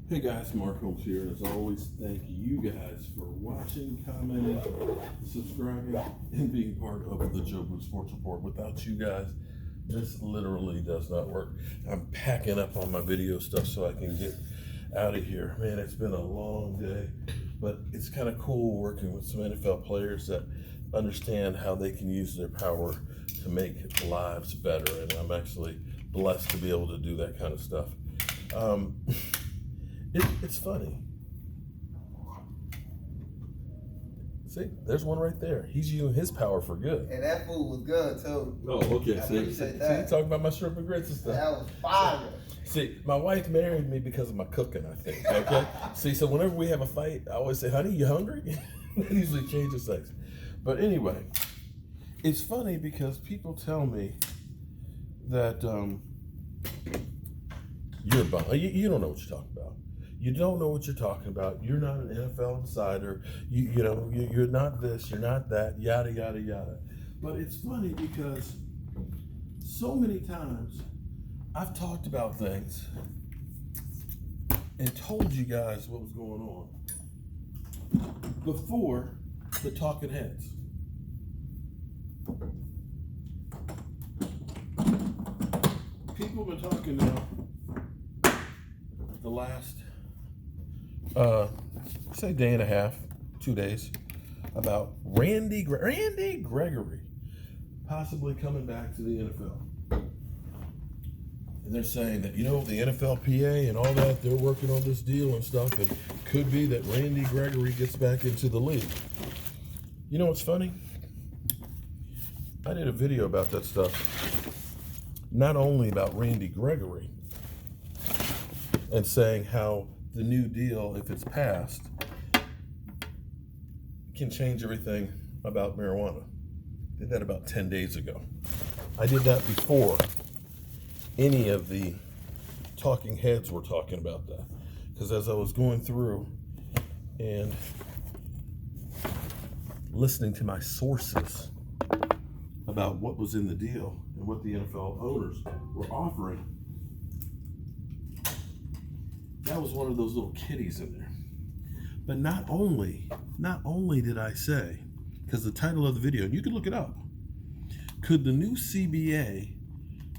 Hey guys, Mark Holmes here, and as always, thank you guys for watching, commenting, subscribing, and being part of the Joe Blue Sports Report. Without you guys, this literally does not work. I'm packing up on my video stuff so I can get out of here. Man, it's been a long day, but it's kind of cool working with some NFL players that understand how they can use their power to make lives better, and I'm actually blessed to be able to do that kind of stuff. It's funny. See, there's one right there. He's using his power for good. And that food was good too. Oh, okay. I See, appreciate that. you talking about my shrimp and grits and stuff. That was fire. See, my wife married me because of my cooking, I think. Okay. See, so whenever we have a fight, I always say, "Honey, you hungry?" That usually changes sex. But anyway, it's funny because people tell me that you're a bum. You don't know what you're talking about. You don't know what you're talking about. You're not an NFL insider. You're not this. You're not that. Yada yada yada. But it's funny because so many times I've talked about things and told you guys what was going on before the talking heads. People have been talking now the last say day and a half, 2 days, about Randy Gregory possibly coming back to the NFL. And they're saying that, the NFLPA and all that, they're working on this deal and stuff. It could be that Randy Gregory gets back into the league. You know what's funny? I did a video about that stuff, not only about Randy Gregory, and saying how the new deal, if it's passed, can change everything about marijuana. I did that about 10 days ago. I did that before any of the talking heads were talking about that. Because as I was going through and listening to my sources about what was in the deal and what the NFL owners were offering, that was one of those little kitties in there. But not only did I say, because the title of the video, and you can look it up, could the new CBA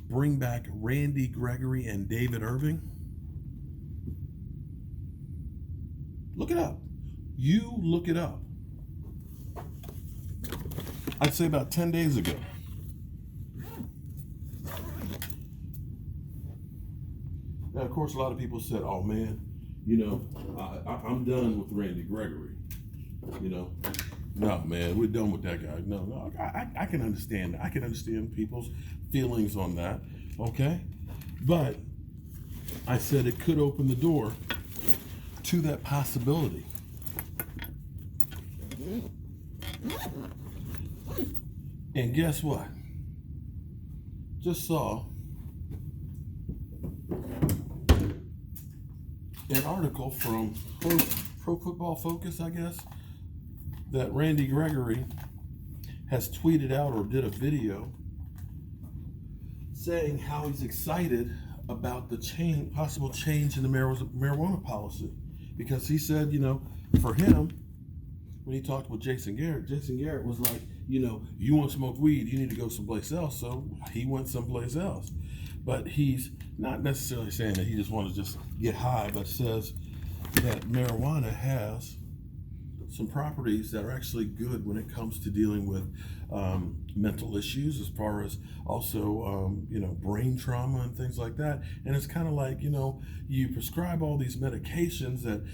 bring back Randy Gregory and David Irving? Look it up. You look it up. I'd say about 10 days ago. Now, of course, a lot of people said, "Oh man, I'm done with Randy Gregory." No, man, we're done with that guy. No, I can understand. I can understand people's feelings on that. Okay, but I said it could open the door to that possibility. And guess what? Just saw an article from Pro Football Focus, I guess, that Randy Gregory has tweeted out or did a video saying how he's excited about the possible change in the marijuana policy. Because he said, for him, when he talked with Jason Garrett was like, you want to smoke weed, you need to go someplace else. So he went someplace else. But he's not necessarily saying that he just wants to just get high, but says that marijuana has some properties that are actually good when it comes to dealing with mental issues, as far as also brain trauma and things like that. And it's kind of like, you prescribe all these medications that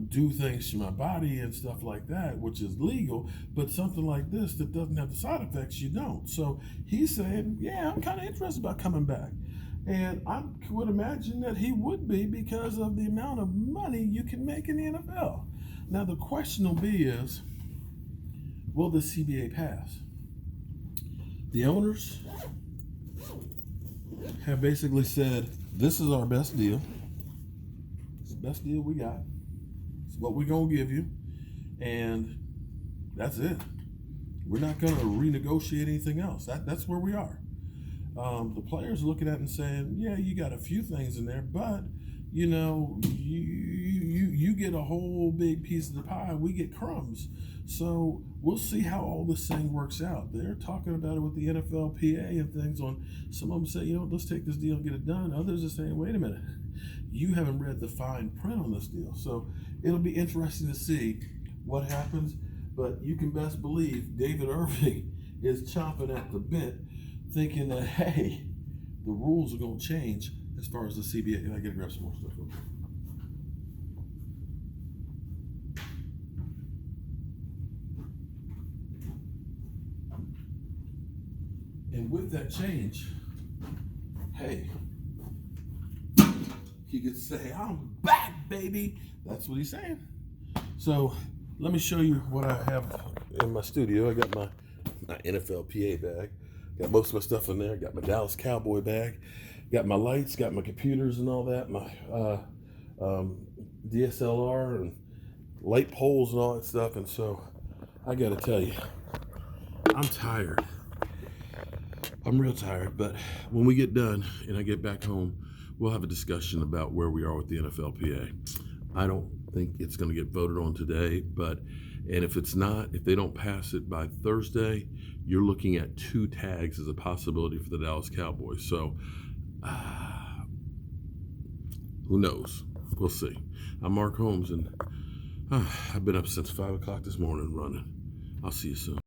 do things to my body and stuff like that, which is legal, but something like this that doesn't have the side effects, you don't. So he's saying, yeah, I'm kind of interested about coming back. And I would imagine that he would be, because of the amount of money you can make in the NFL. Now, the question will be is, will the CBA pass? The owners have basically said, this is our best deal. It's the best deal we got. It's what we're going to give you. And that's it. We're not going to renegotiate anything else. That's where we are. The players are looking at it and saying, yeah, you got a few things in there, but you get a whole big piece of the pie, we get crumbs. So we'll see how all this thing works out. They're talking about it with the NFLPA and things on. Some of them say, let's take this deal and get it done. Others are saying, wait a minute, you haven't read the fine print on this deal. So it'll be interesting to see what happens. But you can best believe David Irvin is chomping at the bit, thinking that, hey, the rules are going to change as far as the CBA. And I got to grab some more stuff. And with that change, hey, he could say, I'm back, baby. That's what he's saying. So let me show you what I have in my studio. I got my NFLPA bag. Got most of my stuff in there. Got my Dallas Cowboy bag. Got my lights, got my computers and all that. My DSLR and light poles and all that stuff. And so I got to tell you, I'm tired. I'm real tired, but when we get done and I get back home, we'll have a discussion about where we are with the NFLPA. I don't think it's going to get voted on today, and if it's not, if they don't pass it by Thursday, you're looking at 2 tags as a possibility for the Dallas Cowboys. So, who knows? We'll see. I'm Mark Holmes, and I've been up since 5 o'clock this morning running. I'll see you soon.